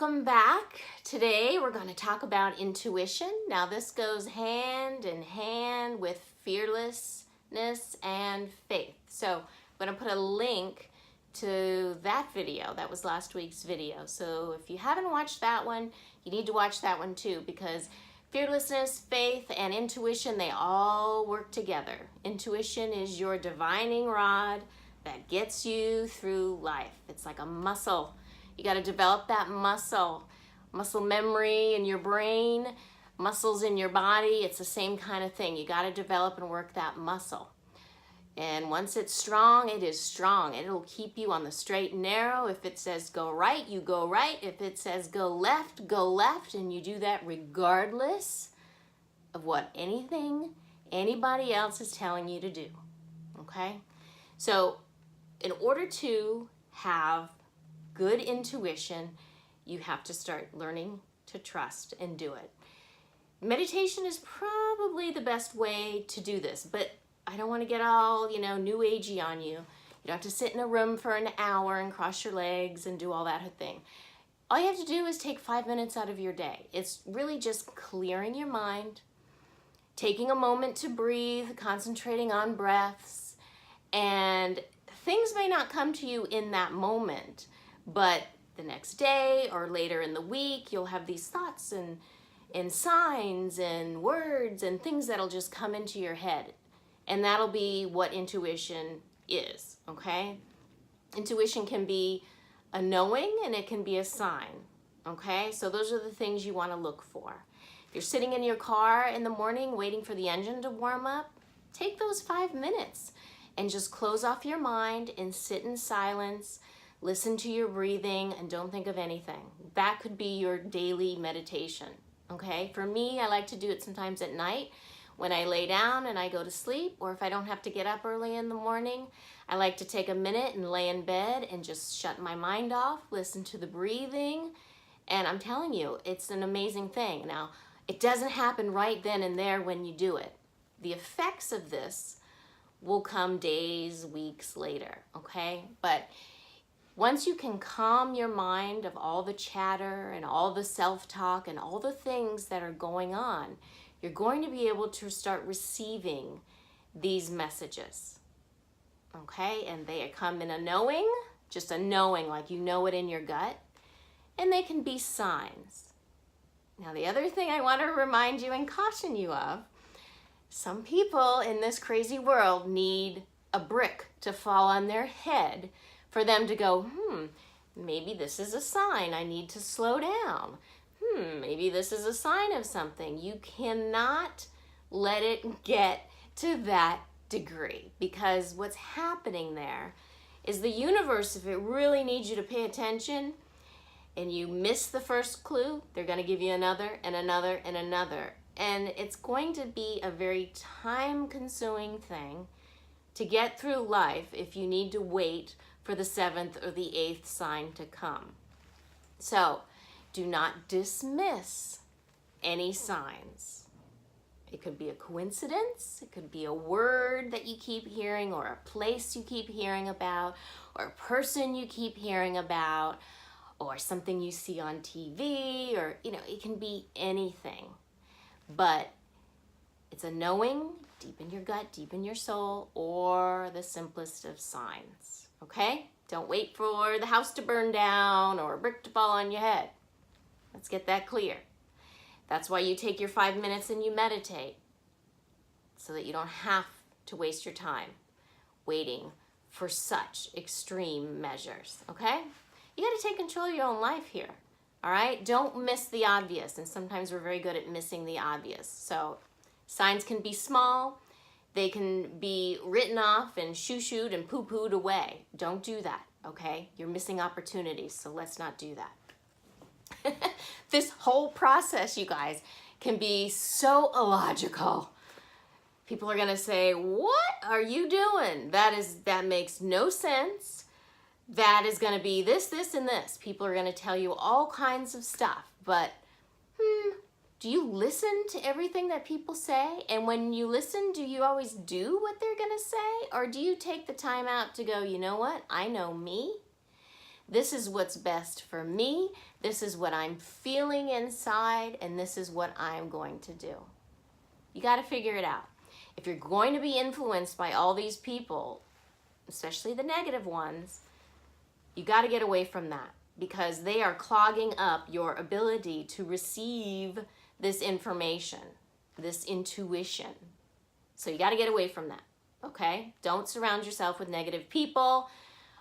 Welcome back. Today we're going to talk about intuition. Now this goes hand in hand with fearlessness and faith. So I'm going to put a link to that video. That was last week's video. So if you haven't watched that one, you need to watch that one too, because fearlessness, faith, and intuition, they all work together. Intuition is your divining rod that gets you through life. It's like a muscle. You got to develop that muscle memory in your brain, muscles in your body. It's the same kind of thing. You got to develop and work that muscle. And once it's strong, it is strong. It'll keep you on the straight and narrow. If it says go right, you go right. If it says go left, and you do that regardless of what anybody else is telling you to do. Okay? So in order to have good intuition, you have to start learning to trust and do it. Meditation is probably the best way to do this, but I don't want to get all, new agey on you. You don't have to sit in a room for an hour and cross your legs and do all that thing. All you have to do is take 5 minutes out of your day. It's really just clearing your mind, taking a moment to breathe, concentrating on breaths, and things may not come to you in that moment, but the next day or later in the week, you'll have these thoughts and signs and words and things that'll just come into your head. And that'll be what intuition is, okay? Intuition can be a knowing and it can be a sign, okay? So those are the things you want to look for. If you're sitting in your car in the morning waiting for the engine to warm up, take those 5 minutes and just close off your mind and sit in silence. Listen to your breathing and don't think of anything. That could be your daily meditation, okay? For me, I like to do it sometimes at night when I lay down and I go to sleep, or if I don't have to get up early in the morning, I like to take a minute and lay in bed and just shut my mind off, listen to the breathing, and I'm telling you, it's an amazing thing. Now, it doesn't happen right then and there when you do it. The effects of this will come days, weeks later, okay? But once you can calm your mind of all the chatter and all the self-talk and all the things that are going on, you're going to be able to start receiving these messages, okay? And they come in a knowing, just a knowing, like you know it in your gut, and they can be signs. Now, the other thing I want to remind you and caution you of, some people in this crazy world need a brick to fall on their head for them to go, maybe this is a sign I need to slow down. Maybe this is a sign of something. You cannot let it get to that degree, because what's happening there is the universe, if it really needs you to pay attention and you miss the first clue, they're going to give you another and another and another. And it's going to be a very time-consuming thing to get through life if you need to wait for the 7th or the 8th sign to come. So do not dismiss any signs. It could be a coincidence, it could be a word that you keep hearing, or a place you keep hearing about, or a person you keep hearing about, or something you see on TV, or it can be anything. But it's a knowing deep in your gut, deep in your soul, or the simplest of signs. Okay? Don't wait for the house to burn down or a brick to fall on your head. Let's get that clear. That's why you take your 5 minutes and you meditate, so that you don't have to waste your time waiting for such extreme measures. Okay? You got to take control of your own life here. All right? Don't miss the obvious. And sometimes we're very good at missing the obvious. So signs can be small. They can be written off and shoo-shooed and poo-pooed away. Don't do that, okay? You're missing opportunities, so let's not do that. This whole process, you guys, can be so illogical. People are gonna say, what are you doing? That makes no sense. That is gonna be this, this, and this. People are gonna tell you all kinds of stuff, but do you listen to everything that people say? And when you listen, do you always do what they're gonna say? Or do you take the time out to go, you know what? I know me. This is what's best for me. This is what I'm feeling inside, and this is what I'm going to do. You got to figure it out. If you're going to be influenced by all these people, especially the negative ones, you got to get away from that, because they are clogging up your ability to receive this information, this intuition. So you got to get away from that, okay? Don't surround yourself with negative people.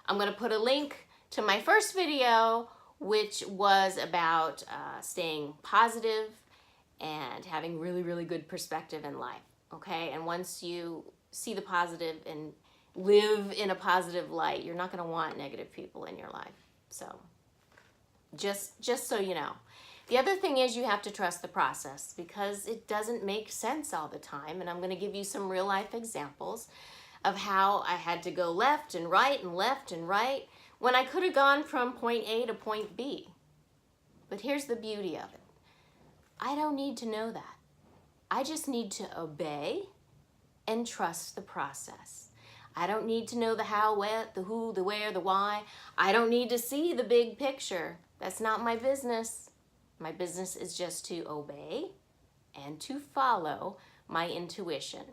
I'm going to put a link to my first video, which was about staying positive and having really, really good perspective in life, okay? And once you see the positive and live in a positive light, you're not going to want negative people in your life. So just so you know. The other thing is you have to trust the process, because it doesn't make sense all the time. And I'm going to give you some real life examples of how I had to go left and right when I could have gone from point A to point B. But here's the beauty of it. I don't need to know that. I just need to obey and trust the process. I don't need to know the how, what, the who, the where, the why. I don't need to see the big picture. That's not my business. My business is just to obey and to follow my intuition.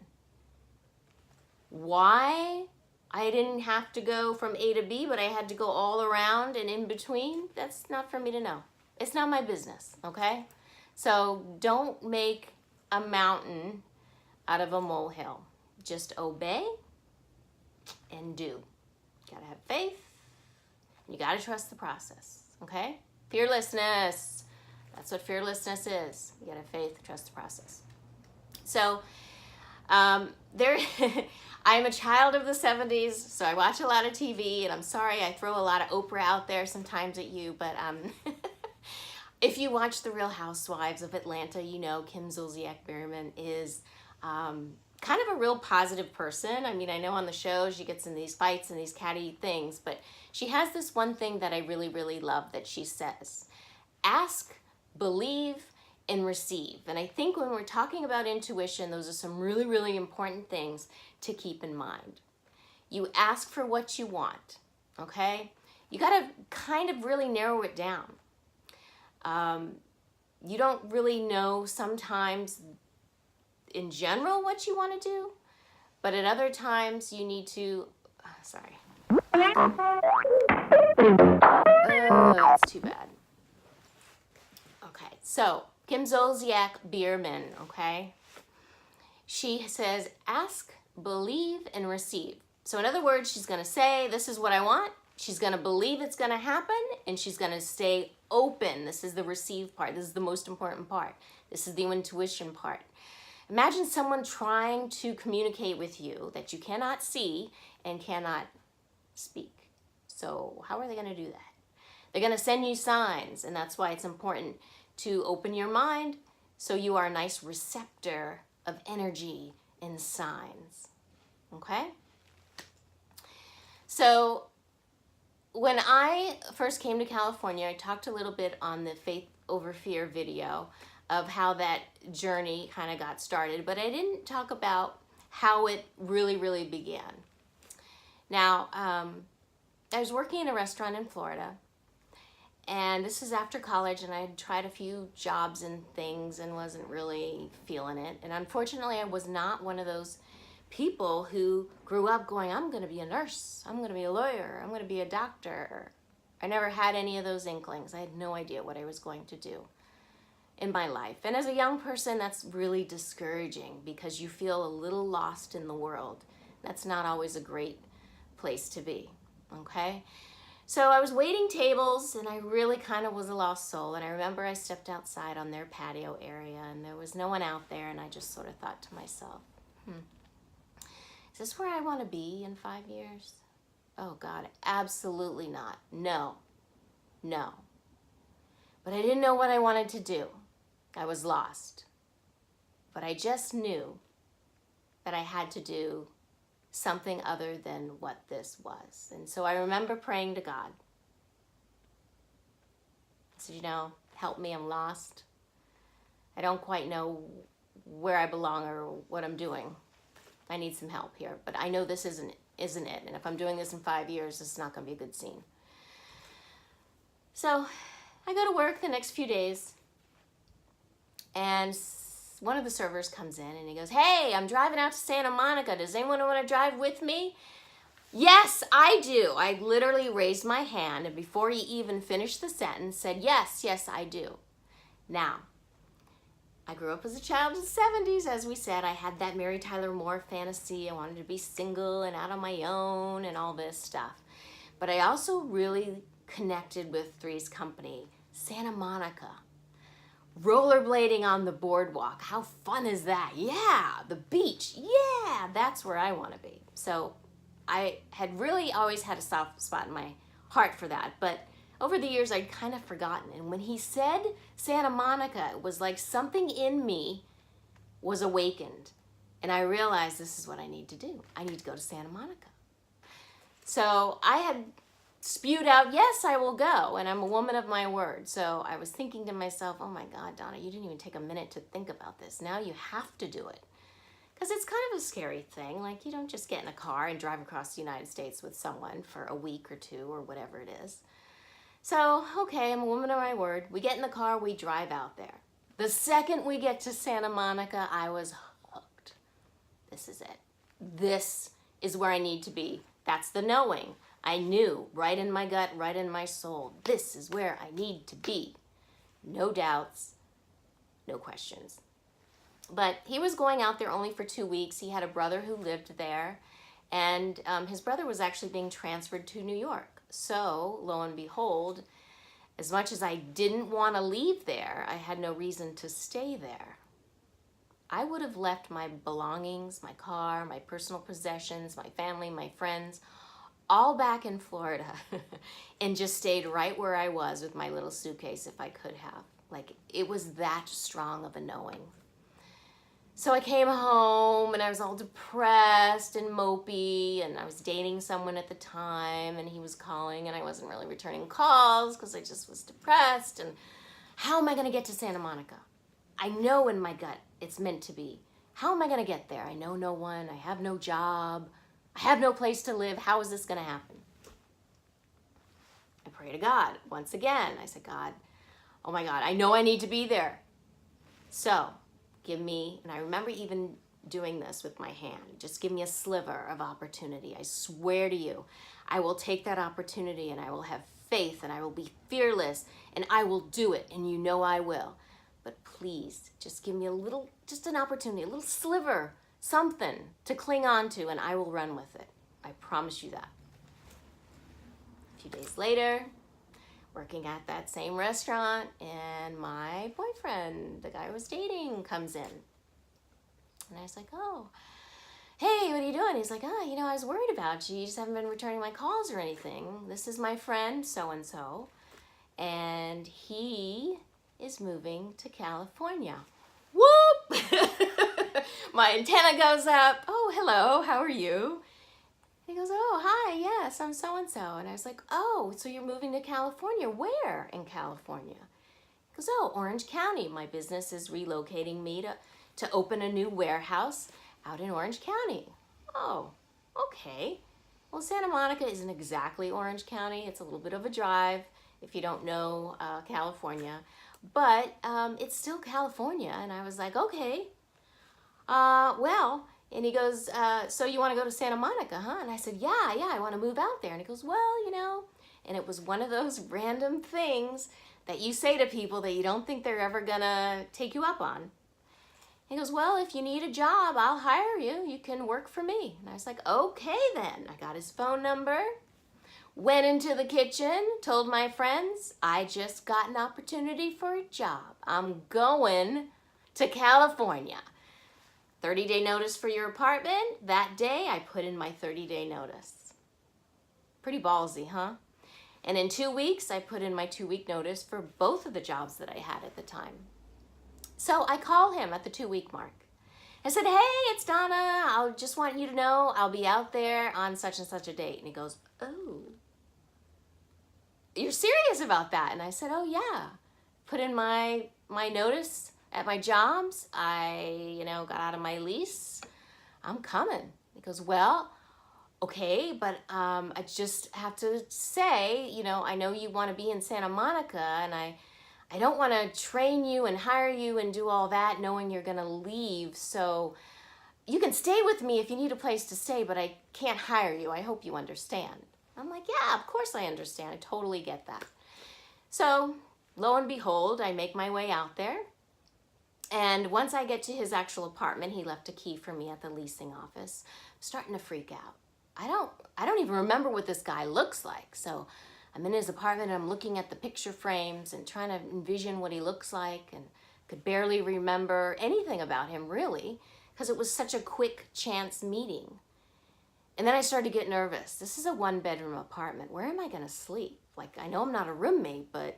Why I didn't have to go from A to B, but I had to go all around and in between, that's not for me to know. It's not my business, okay? So don't make a mountain out of a molehill. Just obey and do. You gotta have faith. You gotta trust the process, okay? Fearlessness. That's what fearlessness is. You gotta have faith, trust the process. So I'm a child of the 70s, so I watch a lot of TV, and I'm sorry I throw a lot of Oprah out there sometimes at you, but if you watch The Real Housewives of Atlanta, you know Kim Zolciak Biermann is kind of a real positive person. I mean, I know on the show she gets in these fights and these catty things, but she has this one thing that I really, really love that she says: ask, believe, and receive. And I think when we're talking about intuition, those are some really, really important things to keep in mind. You ask for what you want, okay? You gotta kind of really narrow it down. You don't really know sometimes in general what you want to do, but at other times you need to, sorry. That's too bad. Okay, so Kim Zolciak Biermann, okay? She says, ask, believe, and receive. So in other words, she's going to say, this is what I want. She's going to believe it's going to happen, and she's going to stay open. This is the receive part. This is the most important part. This is the intuition part. Imagine someone trying to communicate with you that you cannot see and cannot speak. So how are they going to do that? They're going to send you signs, and that's why it's important to open your mind so you are a nice receptor of energy and signs. Okay? So when I first came to California, I talked a little bit on the Faith Over Fear video of how that journey kind of got started, but I didn't talk about how it really, really began. Now, I was working in a restaurant in Florida, and this is after college, and I had tried a few jobs and things and wasn't really feeling it. And unfortunately, I was not one of those people who grew up going, I'm going to be a nurse, I'm going to be a lawyer, I'm going to be a doctor. I never had any of those inklings. I had no idea what I was going to do in my life. And as a young person, that's really discouraging because you feel a little lost in the world. That's not always a great place to be, okay? So I was waiting tables, and I really kind of was a lost soul. And I remember I stepped outside on their patio area, and there was no one out there, and I just sort of thought to myself, is this where I want to be in 5 years? Oh God, absolutely not. No. But I didn't know what I wanted to do. I was lost. But I just knew that I had to do something other than what this was. And so I remember praying to God. I said, help me, I'm lost. I don't quite know where I belong or what I'm doing. I need some help here, but I know this isn't it. And if I'm doing this in 5 years, this is not going to be a good scene. So I go to work the next few days, and one of the servers comes in and he goes, "Hey, I'm driving out to Santa Monica. Does anyone want to drive with me?" "Yes, I do." I literally raised my hand, and before he even finished the sentence, said, "Yes, yes, I do." Now, I grew up as a child in the 70s, as we said. I had that Mary Tyler Moore fantasy. I wanted to be single and out on my own and all this stuff. But I also really connected with Three's Company. Santa Monica. Rollerblading on the boardwalk. How fun is that? Yeah. The beach. Yeah. That's where I want to be. So I had really always had a soft spot in my heart for that. But over the years, I'd kind of forgotten. And when he said Santa Monica, it was like something in me was awakened. And I realized this is what I need to do. I need to go to Santa Monica. So I had spewed out, "Yes, I will go." And I'm a woman of my word. So I was thinking to myself, oh my God, Donna, you didn't even take a minute to think about this. Now you have to do it. Because it's kind of a scary thing. Like, you don't just get in a car and drive across the United States with someone for a week or two or whatever it is. So, okay, I'm a woman of my word. We get in the car, we drive out there. The second we get to Santa Monica, I was hooked. This is it. This is where I need to be. That's the knowing. I knew right in my gut, right in my soul, this is where I need to be. No doubts, no questions. But he was going out there only for 2 weeks. He had a brother who lived there, and his brother was actually being transferred to New York. So, lo and behold, as much as I didn't want to leave there, I had no reason to stay there. I would have left my belongings, my car, my personal possessions, my family, my friends, all back in Florida and just stayed right where I was with my little suitcase if I could have. Like, it was that strong of a knowing. So I came home and I was all depressed and mopey, and I was dating someone at the time, and he was calling and I wasn't really returning calls because I just was depressed. And how am I going to get to Santa Monica? I know in my gut it's meant to be. How am I going to get there? I know no one. I have no job. I have no place to live. How is this going to happen? I pray to God once again. I said, "God, oh my God, I know I need to be there. So give me," and I remember even doing this with my hand, "just give me a sliver of opportunity. I swear to you, I will take that opportunity and I will have faith and I will be fearless and I will do it, and you know I will. But please, just give me a little, just an opportunity, a little sliver, something to cling on to, and I will run with it. I promise you that." A few days later, working at that same restaurant, and my boyfriend, the guy I was dating, comes in. And I was like, "Oh, hey, what are you doing?" He's like, "Oh, I was worried about you. You just haven't been returning my calls or anything. This is my friend so-and-so, and he is moving to California." Whoop! My antenna goes up. "Oh, hello, how are you?" He goes, "Oh, hi, yes, I'm so-and-so." And I was like, "Oh, so you're moving to California. Where in California?" He goes, "Oh, Orange County. My business is relocating me to open a new warehouse out in Orange County." "Oh, okay. Well, Santa Monica isn't exactly Orange County. It's a little bit of a drive if you don't know California. But it's still California." And I was like, "Okay. Well," and he goes, "So you want to go to Santa Monica, huh?" And I said, yeah, I want to move out there." And he goes, "Well, and it was one of those random things that you say to people that you don't think they're ever going to take you up on. He goes, "Well, if you need a job, I'll hire you. You can work for me." And I was like, "Okay, then." I got his phone number, went into the kitchen, told my friends, "I just got an opportunity for a job. I'm going to California. 30-day notice for your apartment." That day, I put in my 30-day notice. Pretty ballsy, huh? And in 2 weeks, I put in my 2-week notice for both of the jobs that I had at the time. So I call him at the 2-week mark. I said, "Hey, it's Donna. I just want you to know I'll be out there on such and such a date." And he goes, "Oh, you're serious about that?" And I said, "Oh, yeah." Put in my notice at my jobs. I, got out of my lease. I'm coming. He goes, "Well, okay, but I just have to say, you know, I know you want to be in Santa Monica, and I don't want to train you and hire you and do all that knowing you're going to leave. So you can stay with me if you need a place to stay, but I can't hire you. I hope you understand. I'm like, yeah, of course I understand. I totally get that. So lo and behold, I make my way out there. And once I get to his actual apartment, he left a key for me at the leasing office. I'm starting to freak out. I don't even remember what this guy looks like. So I'm in his apartment and I'm looking at the picture frames and trying to envision what he looks like, and could barely remember anything about him really, because it was such a quick chance meeting. And then I started to get nervous. This is a 1-bedroom apartment. Where am I gonna sleep? Like, I know I'm not a roommate, but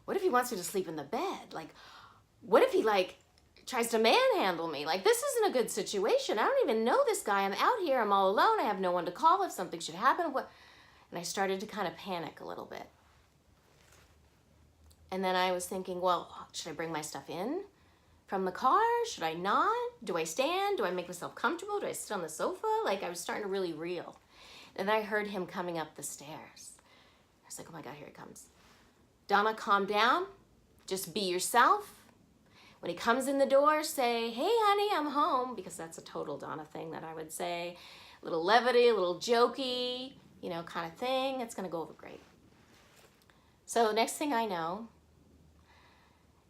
what if he wants me to sleep in the bed? Like, what if he tries to manhandle me? Like, this isn't a good situation. I don't even know this guy. I'm out here, I'm all alone. I have no one to call if something should happen. And I started to kind of panic a little bit. And then I was thinking, well, should I bring my stuff in from the car? Should I not? Do I stand? Do I make myself comfortable? Do I sit on the sofa? Like, I was starting to really reel. And then I heard him coming up the stairs. I was like, oh my God, here he comes. Donna, calm down. Just be yourself. When he comes in the door, say, hey, honey, I'm home, because that's a total Donna thing that I would say. A little levity, a little jokey, you know, kind of thing. It's going to go over great. So next thing I know,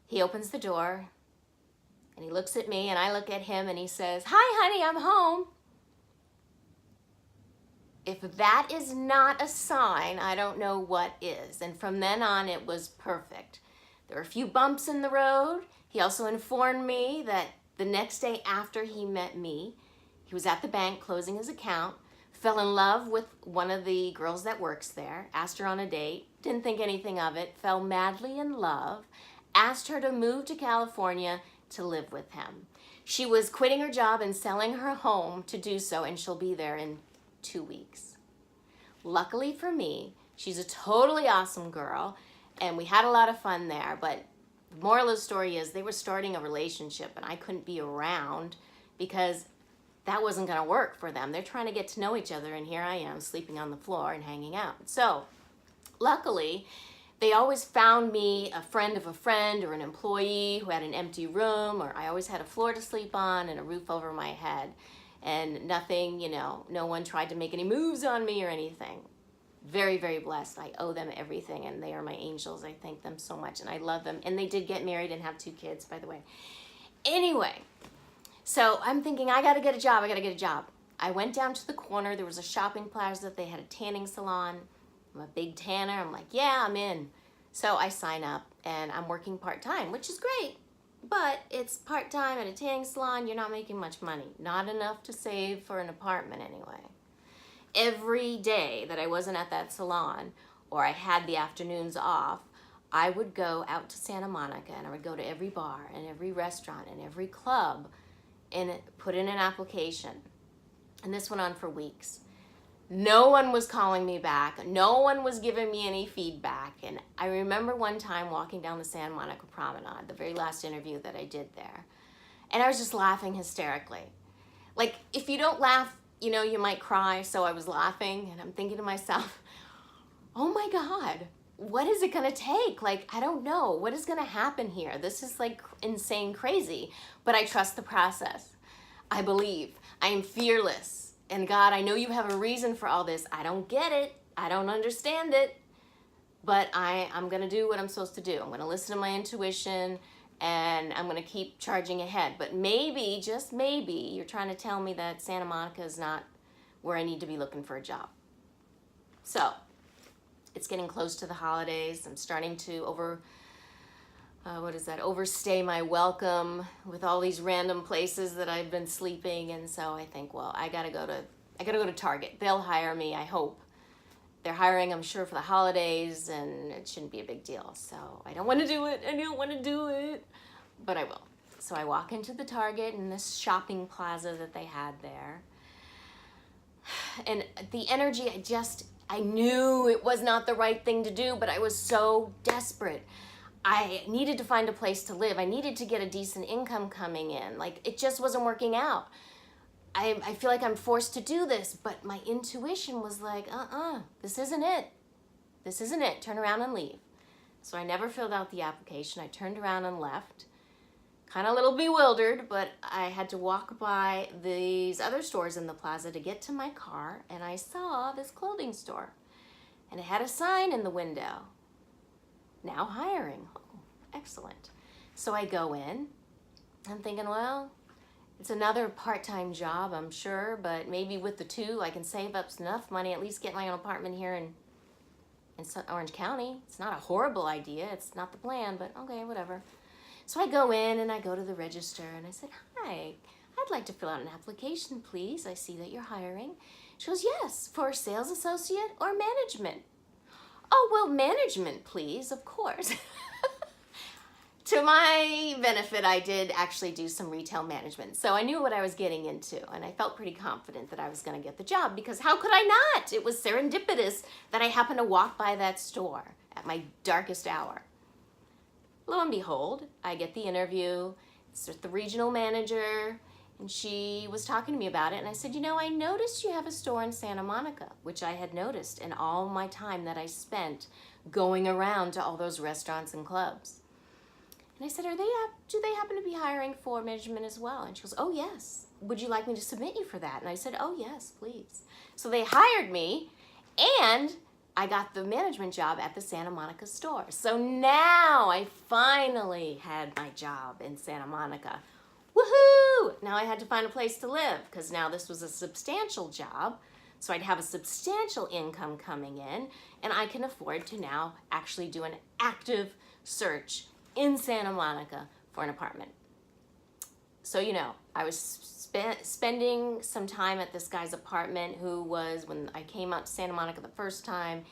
he opens the door and he looks at me and I look at him and he says, hi, honey, I'm home. If that is not a sign, I don't know what is. And from then on, it was perfect. There were a few bumps in the road. He also informed me that the next day after he met me, he was at the bank closing his account, fell in love with one of the girls that works there, asked her on a date, didn't think anything of it, fell madly in love, asked her to move to California to live with him. She was quitting her job and selling her home to do so, and she'll be there in 2 weeks. Luckily for me, she's a totally awesome girl, and we had a lot of fun there, but the moral of the story is they were starting a relationship and I couldn't be around because that wasn't going to work for them. They're trying to get to know each other, and here I am sleeping on the floor and hanging out. So luckily, they always found me a friend of a friend or an employee who had an empty room, or I always had a floor to sleep on and a roof over my head. And nothing, you know, no one tried to make any moves on me or anything. Very, very blessed. I owe them everything, and they are my angels. I thank them so much, and I love them. And they did get married and have 2 kids, by the way. Anyway, so I'm thinking, I got to get a job. I got to get a job. I went down to the corner. There was a shopping plaza. They had a tanning salon. I'm a big tanner. I'm like, yeah, I'm in. So I sign up, and I'm working part-time, which is great. But it's part-time at a tanning salon. You're not making much money. Not enough to save for an apartment anyway. Every day that I wasn't at that salon, or I had the afternoons off, I would go out to Santa Monica and I would go to every bar and every restaurant and every club and put in an application. And this went on for weeks. No one was calling me back. No one was giving me any feedback. And I remember one time walking down the Santa Monica Promenade, the very last interview that I did there, and I was just laughing hysterically. Like, if you don't laugh, you know, you might cry. So I was laughing and I'm thinking to myself, oh my God, what is it gonna take? Like, I don't know. What is gonna happen here? This is like insane crazy, but I trust the process. I believe. I am fearless. And God, I know you have a reason for all this. I don't get it. I don't understand it, but I'm gonna do what I'm supposed to do. I'm gonna listen to my intuition, and I'm going to keep charging ahead. But maybe, just maybe, you're trying to tell me that Santa Monica is not where I need to be looking for a job. So, it's getting close to the holidays. I'm starting to overstay my welcome with all these random places that I've been sleeping. And so I think, well, I gotta go to Target. They'll hire me, I hope. They're hiring, I'm sure, for the holidays, and it shouldn't be a big deal. So I don't want to do it. I don't want to do it, but I will. So I walk into the Target in this shopping plaza that they had there. And the energy, I knew it was not the right thing to do, but I was so desperate. I needed to find a place to live. I needed to get a decent income coming in. Like, it just wasn't working out. I feel like I'm forced to do this, but my intuition was like, this isn't it. This isn't it. Turn around and leave. So I never filled out the application. I turned around and left. Kind of a little bewildered, but I had to walk by these other stores in the plaza to get to my car, and I saw this clothing store. And it had a sign in the window. Now hiring. Oh, excellent. So I go in. I'm thinking, well, it's another part-time job, I'm sure, but maybe with the two, I can save up enough money, at least get my own apartment here in Orange County. It's not a horrible idea. It's not the plan, but okay, whatever. So I go in and I go to the register and I said, hi, I'd like to fill out an application, please. I see that you're hiring. She goes, yes, for sales associate or management. Oh, well, management, please, of course. To my benefit, I did actually do some retail management. So I knew what I was getting into, and I felt pretty confident that I was going to get the job, because how could I not? It was serendipitous that I happened to walk by that store at my darkest hour. Lo and behold, I get the interview. It's with the regional manager, and she was talking to me about it, and I said, you know, I noticed you have a store in Santa Monica, which I had noticed in all my time that I spent going around to all those restaurants and clubs. And I said, do they happen to be hiring for management as well? And she goes, oh, yes. Would you like me to submit you for that? And I said, oh, yes, please. So they hired me, and I got the management job at the Santa Monica store. So now I finally had my job in Santa Monica. Woohoo! Now I had to find a place to live, because now this was a substantial job. So I'd have a substantial income coming in, and I can afford to now actually do an active search in Santa Monica for an apartment. So, you know, I was spending some time at this guy's apartment, who was, when I came out to Santa Monica the first time,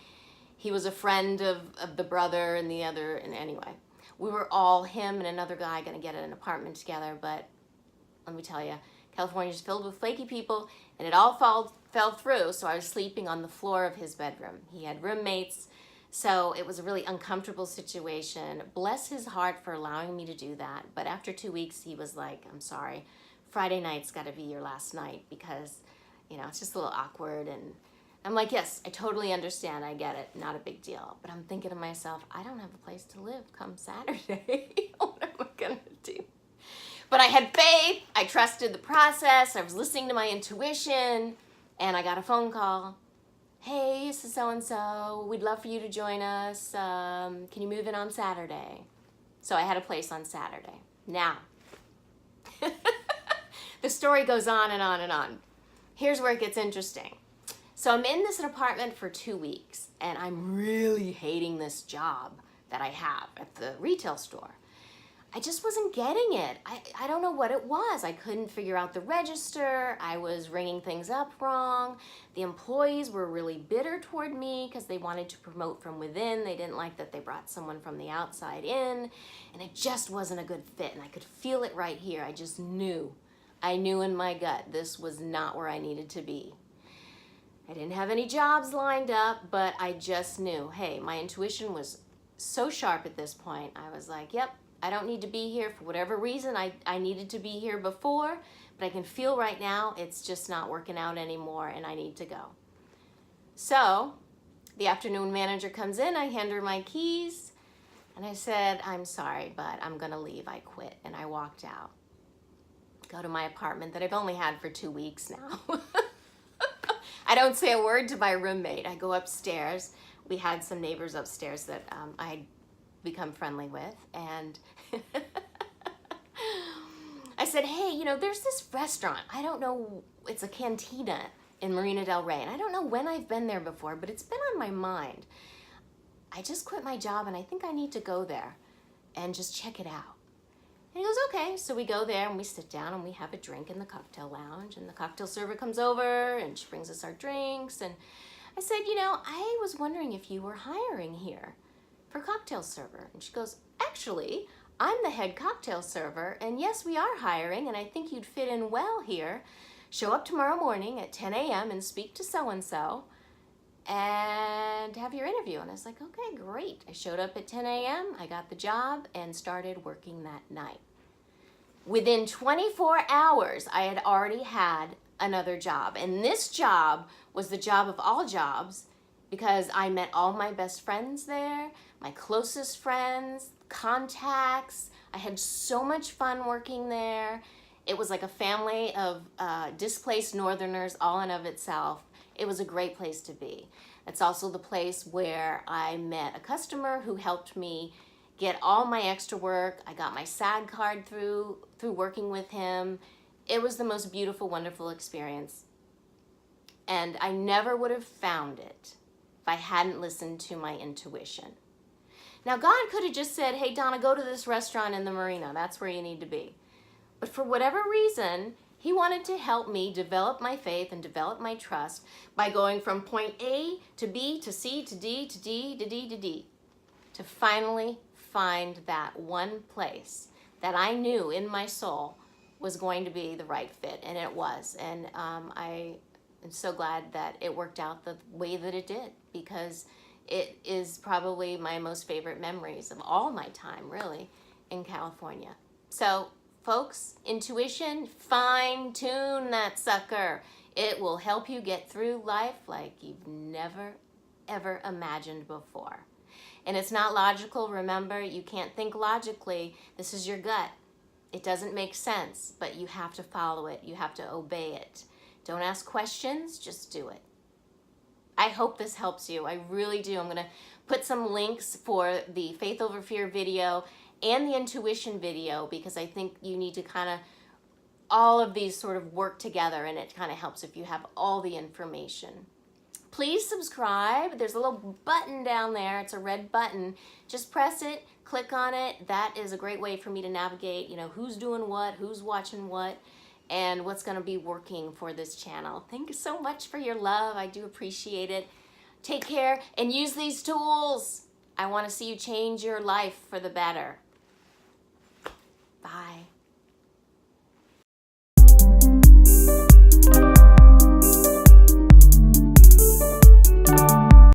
he was a friend of the brother and the other, and anyway, we were all, him and another guy, gonna get an apartment together, but let me tell you, California's filled with flaky people, and it all fell through, so I was sleeping on the floor of his bedroom. He had roommates, so it was a really uncomfortable situation. Bless his heart for allowing me to do that. But after 2 weeks, he was like, I'm sorry, Friday night's got to be your last night, because, you know, it's just a little awkward. And I'm like, yes, I totally understand. I get it. Not a big deal. But I'm thinking to myself, I don't have a place to live come Saturday. What am I going to do? But I had faith. I trusted the process. I was listening to my intuition. And I got a phone call. Hey, this is so-and-so, we'd love for you to join us. Can you move in on Saturday? So I had a place on Saturday. Now, the story goes on and on and on. Here's where it gets interesting. So I'm in this apartment for 2 weeks, and I'm really hating this job that I have at the retail store. I just wasn't getting it. I don't know what it was. I couldn't figure out the register. I was ringing things up wrong. The employees were really bitter toward me because they wanted to promote from within. They didn't like that they brought someone from the outside in, and it just wasn't a good fit, and I could feel it right here. I just knew. I knew in my gut this was not where I needed to be. I didn't have any jobs lined up, but I just knew, hey, my intuition was so sharp at this point. I was like, yep, I don't need to be here for whatever reason. I needed to be here before, but I can feel right now it's just not working out anymore, and I need to go. So the afternoon manager comes in, I hand her my keys, and I said, I'm sorry, but I'm gonna leave. I quit, and I walked out. Go to my apartment that I've only had for 2 weeks now. I don't say a word to my roommate. I go upstairs. We had some neighbors upstairs that I had become friendly with, and I said, hey, you know, there's this restaurant. I don't know, it's a cantina in Marina del Rey, and I don't know when I've been there before, but it's been on my mind. I just quit my job, and I think I need to go there and just check it out. And he goes, okay. So we go there, and we sit down, and we have a drink in the cocktail lounge, and the cocktail server comes over, and she brings us our drinks, and I said, you know, I was wondering if you were hiring here for cocktail server. And she goes, actually, I'm the head cocktail server, and yes, we are hiring, and I think you'd fit in well here. Show up tomorrow morning at 10 a.m. and speak to so-and-so and have your interview. And I was like, okay, great. I showed up at 10 a.m., I got the job, and started working that night. Within 24 hours, I had already had another job. And this job was the job of all jobs because I met all my best friends there, my closest friends, contacts. I had so much fun working there. It was like a family of displaced Northerners all in of itself. It was a great place to be. It's also the place where I met a customer who helped me get all my extra work. I got my SAG card through working with him. It was the most beautiful, wonderful experience. And I never would have found it if I hadn't listened to my intuition. Now, God could have just said, hey, Donna, go to this restaurant in the marina. That's where you need to be. But for whatever reason, he wanted to help me develop my faith and develop my trust by going from point A to B to C to D to D to D to D to finally find that one place that I knew in my soul was going to be the right fit, and it was. And I am so glad that it worked out the way that it did, because it is probably my most favorite memories of all my time, really, in California. So, folks, intuition, fine-tune that sucker. It will help you get through life like you've never, ever imagined before. And it's not logical. Remember, you can't think logically. This is your gut. It doesn't make sense, but you have to follow it. You have to obey it. Don't ask questions, just do it. I hope this helps you. I really do. I'm going to put some links for the Faith Over Fear video and the intuition video, because I think you need to kind of, all of these sort of work together, and it kind of helps if you have all the information. Please subscribe. There's a little button down there. It's a red button. Just press it, click on it. That is a great way for me to navigate, you know, who's doing what, who's watching what, and what's going to be working for this channel. Thank you so much for your love. I do appreciate it. Take care and use these tools. I want to see you change your life for the better. Bye.